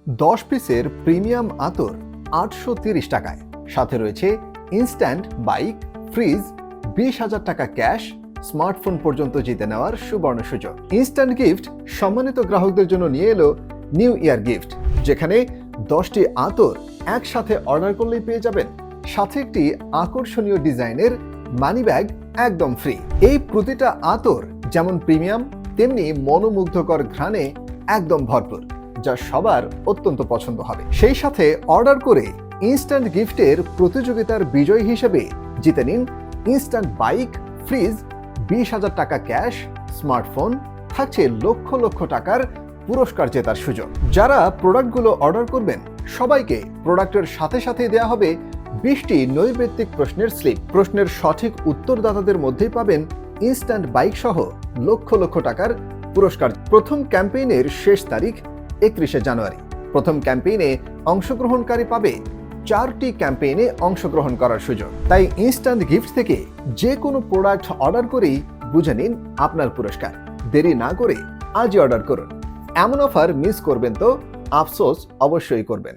10 পিসের প্রিমিয়াম আতর 830 টাকায়, সাথে রয়েছে ইনস্ট্যান্ট বাইক, ফ্রিজ, 20,000 টাকা ক্যাশ, স্মার্টফোন পর্যন্ত জিতে নেওয়ার সুবর্ণ সুযোগ। ইনস্ট্যান্ট গিফট সম্মানিত গ্রাহকদের জন্য নিয়ে এলো নিউ ইয়ার গিফট, যেখানে 10টি আতর একসাথে অর্ডার করলেই পেয়ে যাবেন সাথে একটি আকর্ষণীয় ডিজাইনের মানি ব্যাগ একদম ফ্রি। এই প্রতিটা আতর যেমন প্রিমিয়াম তেমনি মনোমুগ্ধকর ঘ্রাণে একদম ভরপুর, যা সবার অত্যন্ত পছন্দ হবে। সেই সাথে অর্ডার করে ইনস্ট্যান্ট গিফটের প্রতিযোগিতার বিজয়ী হিসেবে জিতে নিন ইনস্ট্যান্ট বাইক, ফ্রিজ, 20,000 টাকা ক্যাশ, স্মার্টফোন, থাকছে লক্ষ লক্ষ টাকার পুরস্কার জেতার সুযোগ। যারা প্রোডাক্টগুলো অর্ডার করবেন সবাইকে প্রোডাক্টের সাথে সাথে দেওয়া হবে 20টি নৈর্ব্যক্তিক প্রশ্নের স্লিপ। প্রশ্নের সঠিক উত্তরদাতাদের মধ্যেই পাবেন ইনস্ট্যান্ট বাইক সহ লক্ষ লক্ষ টাকার পুরস্কার। প্রথম ক্যাম্পেইনের শেষ তারিখ 31শে জানুয়ারি। প্রথম ক্যাম্পেইনে অংশগ্রহণকারী পাবে 4টি ক্যাম্পেইনে অংশগ্রহণ করার সুযোগ। তাই ইনস্ট্যান্ট গিফট থেকে যে কোনো প্রোডাক্ট অর্ডার করেই বুঝে নিন আপনার পুরস্কার। দেরি না করে আজই অর্ডার করুন। এমন অফার মিস করবেন তো আফসোস অবশ্যই করবেন।